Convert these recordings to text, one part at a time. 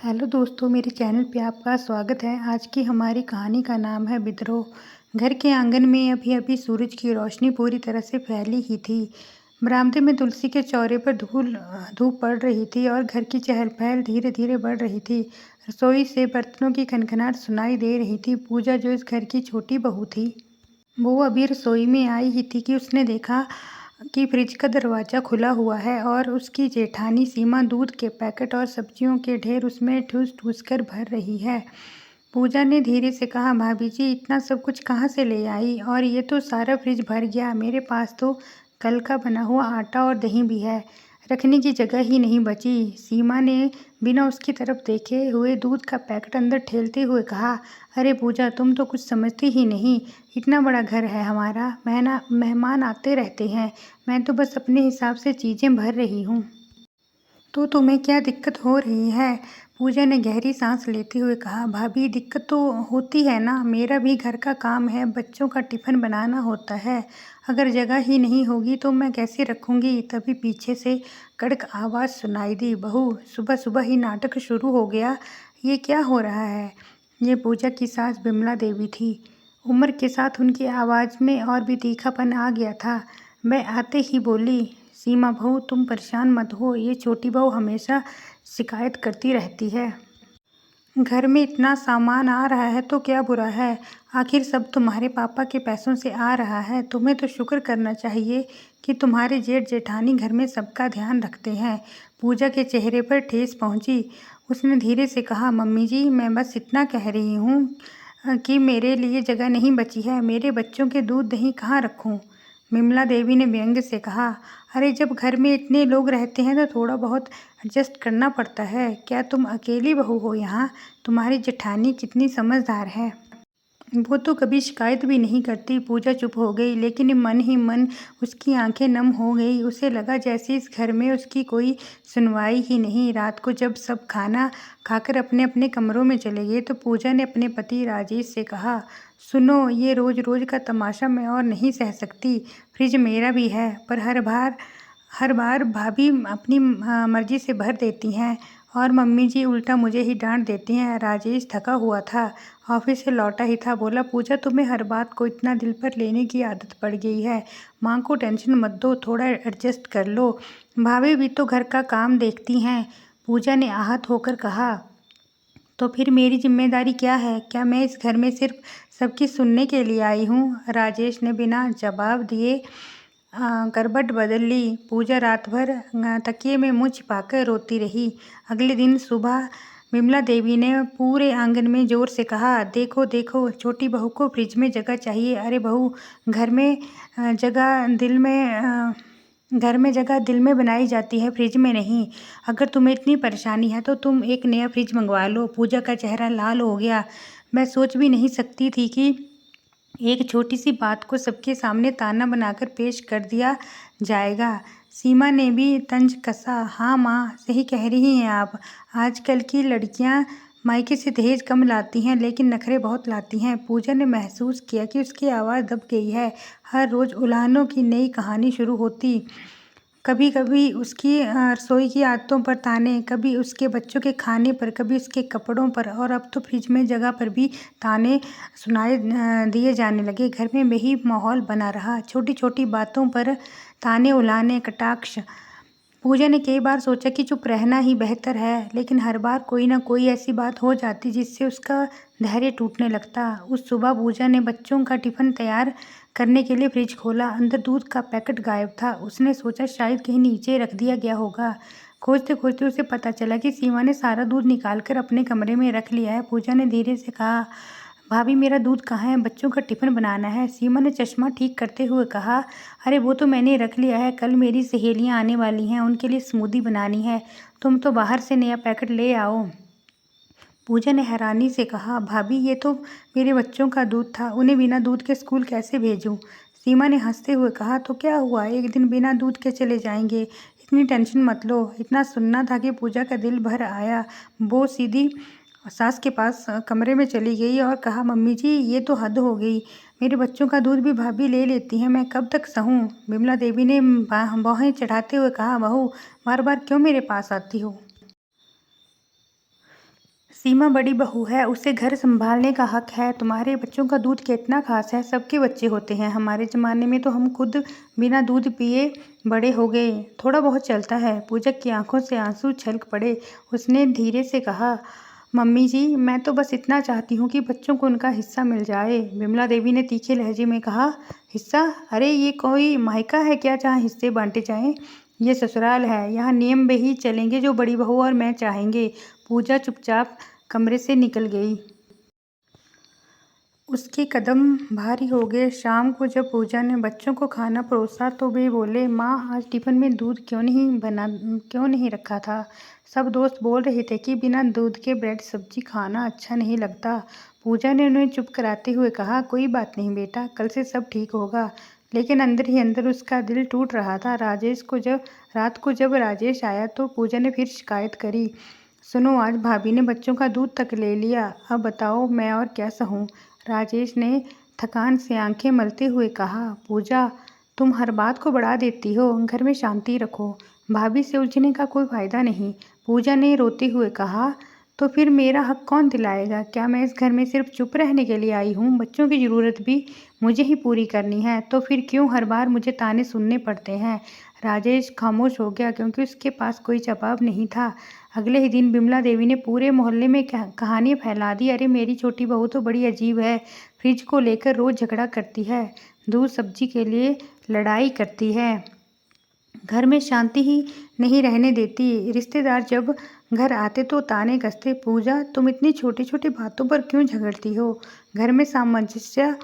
Hello दोस्तों, मेरे channel पे आपका स्वागत है। आज की हमारी कहानी का नाम है विद्रोह। घर के आंगन में अभी-अभी सूरज की रोशनी पूरी तरह से फैली ही थी। बरामदे में तुलसी के चौरे पर धूप पड़ रही थी और घर की चहल-पहल धीरे-धीरे बढ़ रही थी। रसोई से बर्तनों की खनखनाहट सुनाई दे रही थी। पूजा, जो इस घर की छोटी बहू थी, वो अभी रसोई में आई ही थी कि उसने देखा कि फ्रिज का दरवाज़ा खुला हुआ है और उसकी जेठानी सीमा दूध के पैकेट और सब्जियों के ढेर उसमें ठूस-ठूस कर भर रही है। पूजा ने धीरे से कहा, भाभी जी, इतना सब कुछ कहाँ से ले आई? और ये तो सारा फ्रिज भर गया। मेरे पास तो कल का बना हुआ आटा और दही भी है, रखने की जगह ही नहीं बची। सीमा ने बिना उसकी तरफ देखे हुए दूध का पैकेट अंदर ठेलते हुए कहा, अरे पूजा, तुम तो कुछ समझती ही नहीं। इतना बड़ा घर है हमारा, मेहमान आते रहते हैं। मैं तो बस अपने हिसाब से चीज़ें भर रही हूँ। तो तुम्हें क्या दिक्कत हो रही है? पूजा ने गहरी सांस लेते हुए कहा, भाभी, दिक्कत तो होती है ना। मेरा भी घर का काम है, बच्चों का टिफ़िन बनाना होता है। अगर जगह ही नहीं होगी तो मैं कैसे रखूँगी? तभी पीछे से कड़क आवाज़ सुनाई दी, बहू, सुबह सुबह ही नाटक शुरू हो गया। ये क्या हो रहा है? ये पूजा की सास बिमला देवी थी। उम्र के साथ उनकी आवाज़ में और भी तीखापन आ गया था। मैं आते ही बोली, सीमा बहू, तुम परेशान मत हो। ये छोटी बहू हमेशा शिकायत करती रहती है। घर में इतना सामान आ रहा है तो क्या बुरा है? आखिर सब तुम्हारे पापा के पैसों से आ रहा है। तुम्हें तो शुक्र करना चाहिए कि तुम्हारे जेठ जेठानी घर में सबका ध्यान रखते हैं। पूजा के चेहरे पर ठेस पहुंची। उसने धीरे से कहा, मम्मी जी, मैं बस इतना कह रही हूँ कि मेरे लिए जगह नहीं बची है। मेरे बच्चों के दूध दही कहाँ रखूँ? विमला देवी ने व्यंग्य से कहा, अरे, जब घर में इतने लोग रहते हैं तो थोड़ा बहुत एडजस्ट करना पड़ता है। क्या तुम अकेली बहू हो यहाँ? तुम्हारी जेठानी कितनी समझदार है। वो तो कभी शिकायत भी नहीं करती। पूजा चुप हो गई, लेकिन मन ही मन उसकी आंखें नम हो गई। उसे लगा जैसे इस घर में उसकी कोई सुनवाई ही नहीं। रात को जब सब खाना खाकर अपने अपने कमरों में चले गए तो पूजा ने अपने पति राजेश से कहा, सुनो, ये रोज रोज का तमाशा मैं और नहीं सह सकती। फ्रिज मेरा भी है, पर हर बार भाभी अपनी मर्जी से भर देती हैं और मम्मी जी उल्टा मुझे ही डांट देती हैं। राजेश थका हुआ था, ऑफिस से लौटा ही था। बोला, पूजा, तुम्हें हर बात को इतना दिल पर लेने की आदत पड़ गई है। माँ को टेंशन मत दो, थोड़ा एडजस्ट कर लो। भाभी भी तो घर का काम देखती हैं। पूजा ने आहत होकर कहा, तो फिर मेरी जिम्मेदारी क्या है? क्या मैं इस घर में सिर्फ सबकी सुनने के लिए आई हूँ? राजेश ने बिना जवाब दिए करवट बदल ली। पूजा रात भर तकिए में मुँह छिपाकर रोती रही। अगले दिन सुबह विमला देवी ने पूरे आंगन में जोर से कहा, देखो देखो, छोटी बहू को फ्रिज में जगह चाहिए। अरे बहू, घर में जगह दिल में बनाई जाती है, फ्रिज में नहीं। अगर तुम्हें इतनी परेशानी है तो तुम एक नया फ्रिज मंगवा लो। पूजा का चेहरा लाल हो गया। मैं सोच भी नहीं सकती थी कि एक छोटी सी बात को सबके सामने ताना बनाकर पेश कर दिया जाएगा। सीमा ने भी तंज कसा, हाँ माँ, सही कह रही हैं आप। आजकल की लड़कियाँ मायके से दहेज कम लाती हैं, लेकिन नखरे बहुत लाती हैं। पूजा ने महसूस किया कि उसकी आवाज़ दब गई है। हर रोज़ उल्हानों की नई कहानी शुरू होती। कभी कभी उसकी रसोई की आदतों पर ताने, कभी उसके बच्चों के खाने पर, कभी उसके कपड़ों पर, और अब तो फ्रिज में जगह पर भी ताने सुनाए दिए जाने लगे। घर में वही माहौल बना रहा, छोटी छोटी बातों पर ताने, उलाहने, कटाक्ष। पूजा ने कई बार सोचा कि चुप रहना ही बेहतर है, लेकिन हर बार कोई ना कोई ऐसी बात हो जाती जिससे उसका धैर्य टूटने लगता। उस सुबह पूजा ने बच्चों का टिफ़िन तैयार करने के लिए फ्रिज खोला। अंदर दूध का पैकेट गायब था। उसने सोचा शायद कहीं नीचे रख दिया गया होगा। खोजते खोजते उसे पता चला कि सीमा ने सारा दूध निकाल कर अपने कमरे में रख लिया है। पूजा ने धीरे से कहा, भाभी, मेरा दूध कहाँ है? बच्चों का टिफ़िन बनाना है। सीमा ने चश्मा ठीक करते हुए कहा, अरे वो तो मैंने रख लिया है। कल मेरी सहेलियाँ आने वाली हैं, उनके लिए स्मूदी बनानी है। तुम तो बाहर से नया पैकेट ले आओ। पूजा ने हैरानी से कहा, भाभी, ये तो मेरे बच्चों का दूध था। उन्हें बिना दूध के स्कूल कैसे भेजूं? सीमा ने हंसते हुए कहा, तो क्या हुआ, एक दिन बिना दूध के चले जाएंगे। इतनी टेंशन मत लो। इतना सुनना था कि पूजा का दिल भर आया। वो सीधी सास के पास कमरे में चली गई और कहा, मम्मी जी, ये तो हद हो गई। मेरे बच्चों का दूध भी भाभी ले लेती हैं, मैं कब तक सहूं? विमला देवी ने बाहें चढ़ाते हुए कहा, बहू, बार बार क्यों मेरे पास आती हो? सीमा बड़ी बहू है, उसे घर संभालने का हक है। तुम्हारे बच्चों का दूध कितना खास है, सबके बच्चे होते हैं। हमारे ज़माने में तो हम खुद बिना दूध पिए बड़े हो गए। थोड़ा बहुत चलता है। पूजक की आंखों से आंसू छलक पड़े। उसने धीरे से कहा, मम्मी जी, मैं तो बस इतना चाहती हूँ कि बच्चों को उनका हिस्सा मिल जाए। विमला देवी ने तीखे लहजे में कहा, हिस्सा? अरे ये कोई मायका है क्या जहाँ हिस्से बांटे जाएं? ये ससुराल है, यहाँ नियम वही चलेंगे जो बड़ी बहू और मैं चाहेंगे। पूजा चुपचाप कमरे से निकल गई। उसके कदम भारी हो गए। शाम को जब पूजा ने बच्चों को खाना परोसा तो वे बोले, माँ आज टिफिन में दूध क्यों नहीं रखा था? सब दोस्त बोल रहे थे कि बिना दूध के ब्रेड सब्जी खाना अच्छा नहीं लगता। पूजा ने उन्हें चुप कराते हुए कहा, कोई बात नहीं बेटा, कल से सब ठीक होगा। लेकिन अंदर ही अंदर उसका दिल टूट रहा था। रात को जब राजेश आया तो पूजा ने फिर शिकायत करी, सुनो आज भाभी ने बच्चों का दूध तक ले लिया। अब बताओ मैं और क्या सहूँ? राजेश ने थकान से आंखें मलते हुए कहा, पूजा तुम हर बात को बढ़ा देती हो, घर में शांति रखो। भाभी से उलझने का कोई फायदा नहीं। पूजा ने रोते हुए कहा, तो फिर मेरा हक कौन दिलाएगा? क्या मैं इस घर में सिर्फ चुप रहने के लिए आई हूँ? बच्चों की ज़रूरत भी मुझे ही पूरी करनी है, तो फिर क्यों हर बार मुझे ताने सुनने पड़ते हैं? राजेश खामोश हो गया क्योंकि उसके पास कोई जवाब नहीं था। अगले ही दिन बिमला देवी ने पूरे मोहल्ले में कहानी फैला दी, अरे मेरी छोटी बहू तो बड़ी अजीब है, फ्रिज को लेकर रोज़ झगड़ा करती है, दूध सब्जी के लिए लड़ाई करती है, घर में शांति ही नहीं रहने देती। रिश्तेदार जब घर आते तो ताने कसते। पूजा तुम इतनी छोटी छोटी बातों पर क्यों झगड़ती हो? घर में सामंजस्य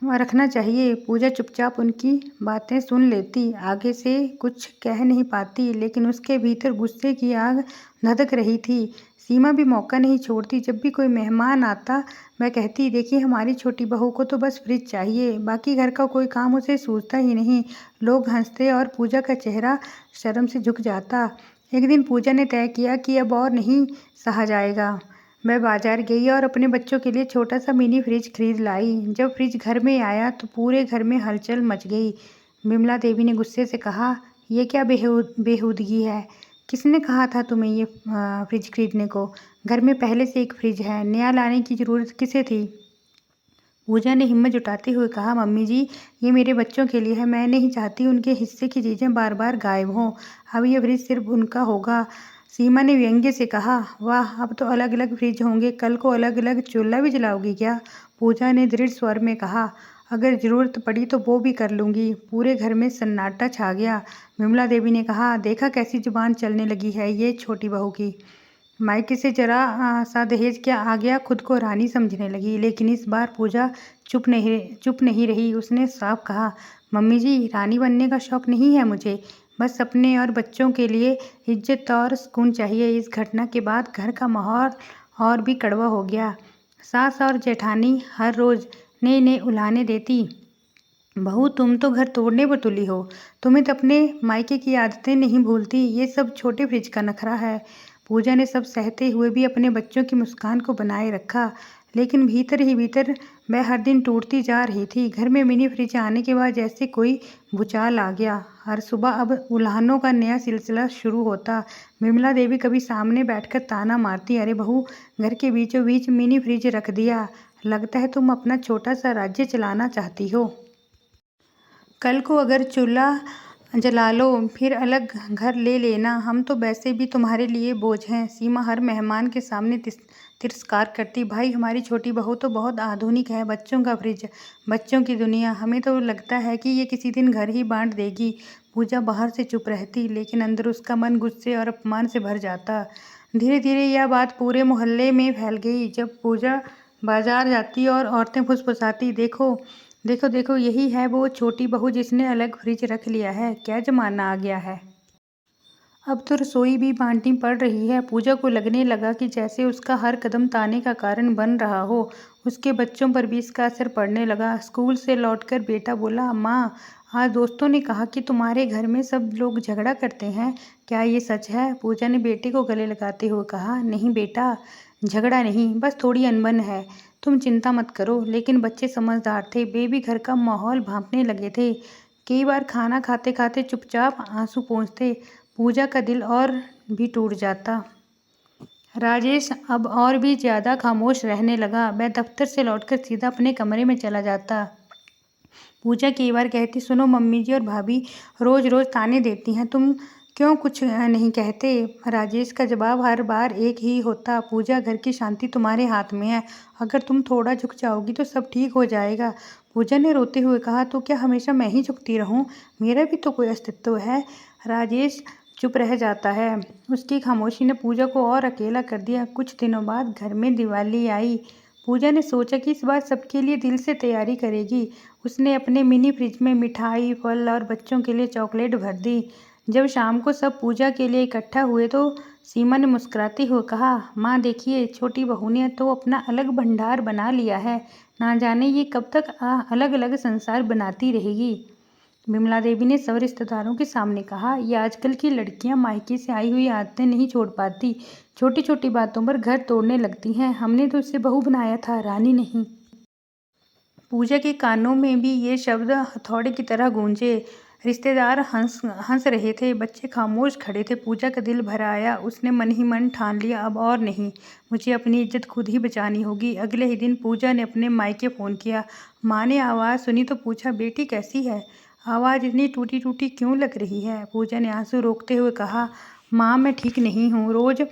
रखना चाहिए। पूजा चुपचाप उनकी बातें सुन लेती, आगे से कुछ कह नहीं पाती, लेकिन उसके भीतर गुस्से की आग धधक रही थी। सीमा भी मौका नहीं छोड़ती। जब भी कोई मेहमान आता वह कहती, देखिए हमारी छोटी बहू को तो बस फ्रिज चाहिए, बाकी घर का कोई काम उसे सूझता ही नहीं। लोग हंसते और पूजा का चेहरा शर्म से झुक जाता। एक दिन पूजा ने तय किया कि अब और नहीं सहा जाएगा। मैं बाजार गई और अपने बच्चों के लिए छोटा सा मिनी फ्रिज खरीद लाई। जब फ्रिज घर में आया तो पूरे घर में हलचल मच गई। विमला देवी ने गुस्से से कहा, ये क्या बेहूदगी है? किसने कहा था तुम्हें ये फ्रिज खरीदने को? घर में पहले से एक फ्रिज है, नया लाने की ज़रूरत किसे थी? पूजा ने हिम्मत जुटाते हुए कहा, मम्मी जी ये मेरे बच्चों के लिए है, मैं नहीं चाहती उनके हिस्से की चीज़ें बार बार गायब हों। अब ये फ्रिज सिर्फ उनका होगा। सीमा ने व्यंग्य से कहा, वाह अब तो अलग अलग फ्रिज होंगे, कल को अलग अलग चूल्हा भी जलाओगी क्या? पूजा ने दृढ़ स्वर में कहा, अगर ज़रूरत पड़ी तो वो भी कर लूँगी। पूरे घर में सन्नाटा छा गया। विमला देवी ने कहा, देखा कैसी जुबान चलने लगी है ये छोटी बहू की। मायके से जरा सा दहेज क्या आ गया, खुद को रानी समझने लगी। लेकिन इस बार पूजा चुप नहीं रही। उसने साफ कहा, मम्मी जी रानी बनने का शौक़ नहीं है मुझे, बस अपने और बच्चों के लिए इज्जत और सुकून चाहिए। इस घटना के बाद घर का माहौल और भी कड़वा हो गया। सास और जेठानी हर रोज़ नए नए उलाहने देती, बहू तुम तो घर तोड़ने पर तुली हो, तुम्हें तो अपने मायके की आदतें नहीं भूलती, ये सब छोटे फ्रिज का नखरा है। पूजा ने सब सहते हुए भी अपने बच्चों की मुस्कान को बनाए रखा, लेकिन भीतर ही भीतर वह हर दिन टूटती जा रही थी। घर में मिनी फ्रिज आने के बाद जैसे कोई भूचाल आ गया। हर सुबह अब उल्हानों का नया सिलसिला शुरू होता। विमला देवी कभी सामने बैठकर ताना मारती, अरे बहू घर के बीचों बीच मिनी फ्रिज रख दिया, लगता है तुम अपना छोटा सा राज्य चलाना चाहती हो। कल को अगर चूल्हा जला लो फिर अलग घर ले लेना, हम तो वैसे भी तुम्हारे लिए बोझ हैं। सीमा हर मेहमान के सामने तिरस्कार करती, भाई हमारी छोटी बहू तो बहुत आधुनिक है, बच्चों का फ्रिज, बच्चों की दुनिया, हमें तो लगता है कि ये किसी दिन घर ही बांट देगी। पूजा बाहर से चुप रहती, लेकिन अंदर उसका मन गुस्से और अपमान से भर जाता। धीरे धीरे यह बात पूरे मोहल्ले में फैल गई। जब पूजा बाजार जाती और औरतें फुसफुसाती, देखो देखो देखो यही है वो छोटी बहू जिसने अलग फ्रिज रख लिया है, क्या जमाना आ गया है। अब तो रसोई भी बांटनी पड़ रही है। पूजा को लगने लगा कि जैसे उसका हर कदम ताने का कारण बन रहा हो। उसके बच्चों पर भी इसका असर पड़ने लगा। स्कूल से लौटकर बेटा बोला, माँ आज दोस्तों ने कहा कि तुम्हारे घर में सब लोग झगड़ा करते हैं, क्या ये सच है? पूजा ने बेटे को गले लगाते हुए कहा, नहीं बेटा, झगड़ा नहीं, बस थोड़ी अनबन है, तुम चिंता मत करो। लेकिन बच्चे समझदार थे, वे भी घर का माहौल भांपने लगे थे। कई बार खाना खाते खाते चुपचाप आंसू पोंछते। पूजा का दिल और भी टूट जाता। राजेश अब और भी ज़्यादा खामोश रहने लगा। वह दफ्तर से लौटकर सीधा अपने कमरे में चला जाता। पूजा कई बार कहती, सुनो मम्मी जी और भाभी रोज़ रोज़ ताने देती हैं, तुम क्यों कुछ नहीं कहते? राजेश का जवाब हर बार एक ही होता, पूजा घर की शांति तुम्हारे हाथ में है, अगर तुम थोड़ा झुक जाओगी तो सब ठीक हो जाएगा। पूजा ने रोते हुए कहा, तो क्या हमेशा मैं ही झुकती रहूं? मेरा भी तो कोई अस्तित्व है। राजेश चुप रह जाता है। उसकी खामोशी ने पूजा को और अकेला कर दिया। कुछ दिनों बाद घर में दिवाली आई। पूजा ने सोचा कि इस बार सबके लिए दिल से तैयारी करेगी। उसने अपने मिनी फ्रिज में मिठाई, फल और बच्चों के लिए चॉकलेट भर दी। जब शाम को सब पूजा के लिए इकट्ठा हुए तो सीमा ने मुस्कुराते हुए कहा, माँ देखिए, छोटी बहू ने तो अपना अलग भंडार बना लिया है। ना जाने ये कब तक अलग अलग संसार बनाती रहेगी। विमला देवी ने सब रिश्तेदारों के सामने कहा, ये आजकल की लड़कियां मायके से आई हुई आदतें नहीं छोड़ पाती, छोटी छोटी बातों पर घर तोड़ने लगती हैं। हमने तो इसे बहू बनाया था, रानी नहीं। पूजा के कानों में भी ये शब्द हथौड़े की तरह गूंजे। रिश्तेदार हंस हंस रहे थे, बच्चे खामोश खड़े थे। पूजा का दिल भर आया। उसने मन ही मन ठान लिया, अब और नहीं, मुझे अपनी इज्जत खुद ही बचानी होगी। अगले ही दिन पूजा ने अपने मायके फ़ोन किया। माँ ने आवाज़ सुनी तो पूछा, बेटी कैसी है? आवाज़ इतनी टूटी टूटी क्यों लग रही है? पूजा ने आंसू रोकते हुए कहा, माँ मैं ठीक नहीं हूँ, रोज़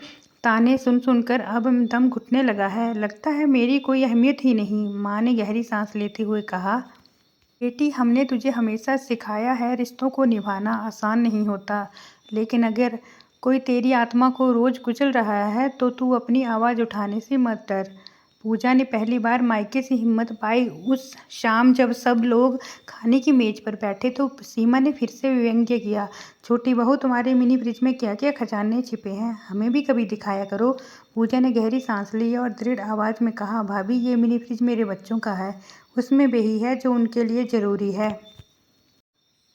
ताने सुन सुनकर अब दम घुटने लगा है, लगता है मेरी कोई अहमियत ही नहीं। माँ ने गहरी सांस लेते हुए कहा, बेटी हमने तुझे हमेशा सिखाया है, रिश्तों को निभाना आसान नहीं होता, लेकिन अगर कोई तेरी आत्मा को रोज़ कुचल रहा है तो तू अपनी आवाज़ उठाने से मत डर। पूजा ने पहली बार मायके से हिम्मत पाई। उस शाम जब सब लोग खाने की मेज पर बैठे तो सीमा ने फिर से व्यंग्य किया, छोटी बहू तुम्हारे मिनी फ्रिज में क्या क्या खजाने छिपे हैं, हमें भी कभी दिखाया करो। पूजा ने गहरी सांस ली और दृढ़ आवाज़ में कहा, भाभी ये मिनी फ्रिज मेरे बच्चों का है, उसमें वही है जो उनके लिए ज़रूरी है।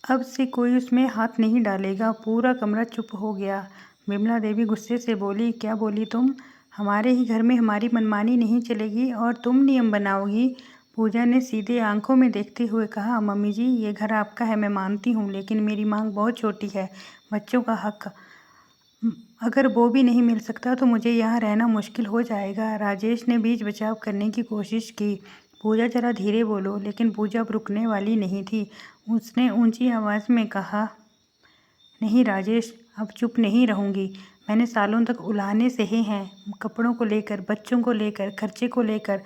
अब से कोई उसमें हाथ नहीं डालेगा। पूरा कमरा चुप हो गया। विमला देवी गुस्से से बोली, क्या बोली तुम? हमारे ही घर में हमारी मनमानी नहीं चलेगी और तुम नियम बनाओगी? पूजा ने सीधे आंखों में देखते हुए कहा, मम्मी जी ये घर आपका है, मैं मानती हूँ, लेकिन मेरी मांग बहुत छोटी है, बच्चों का हक अगर वो भी नहीं मिल सकता तो मुझे यहाँ रहना मुश्किल हो जाएगा। राजेश ने बीच बचाव करने की कोशिश की। पूजा जरा धीरे बोलो, लेकिन पूजा अब रुकने वाली नहीं थी। उसने ऊंची आवाज़ में कहा, नहीं राजेश, अब चुप नहीं रहूँगी। मैंने सालों तक उलाहने सहे हैं, कपड़ों को लेकर, बच्चों को लेकर, खर्चे को लेकर,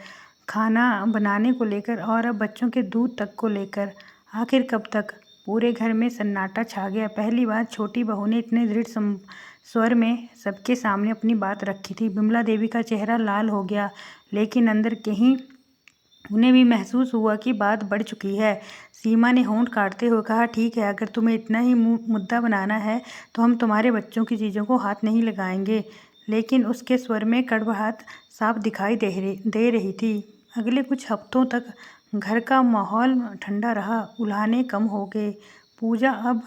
खाना बनाने को लेकर और अब बच्चों के दूध तक को लेकर। आखिर कब तक? पूरे घर में सन्नाटा छा गया। पहली बार छोटी बहू ने इतने दृढ़ स्वर में सबके सामने अपनी बात रखी थी। विमला देवी का चेहरा लाल हो गया, लेकिन अंदर कहीं उन्हें भी महसूस हुआ कि बात बढ़ चुकी है। सीमा ने होंठ काटते हुए कहा, ठीक है, अगर तुम्हें इतना ही मुद्दा बनाना है तो हम तुम्हारे बच्चों की चीज़ों को हाथ नहीं लगाएंगे। लेकिन उसके स्वर में कड़वाहट साफ दिखाई दे रही थी। अगले कुछ हफ्तों तक घर का माहौल ठंडा रहा। उल्हाने कम हो गए। पूजा अब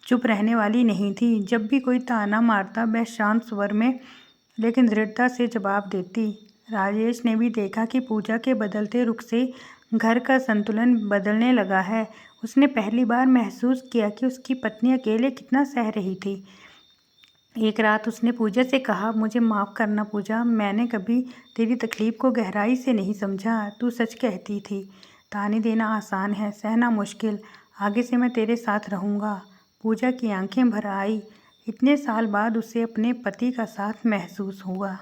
चुप रहने वाली नहीं थी। जब भी कोई ताना मारता वह शांत स्वर में लेकिन दृढ़ता से जवाब देती। राजेश ने भी देखा कि पूजा के बदलते रुख से घर का संतुलन बदलने लगा है। उसने पहली बार महसूस किया कि उसकी पत्नी अकेले कितना सह रही थी। एक रात उसने पूजा से कहा, मुझे माफ़ करना पूजा, मैंने कभी तेरी तकलीफ़ को गहराई से नहीं समझा। तू सच कहती थी, ताने देना आसान है, सहना मुश्किल। आगे से मैं तेरे साथ रहूँगा। पूजा की आंखें भर आई। इतने साल बाद उसे अपने पति का साथ महसूस हुआ।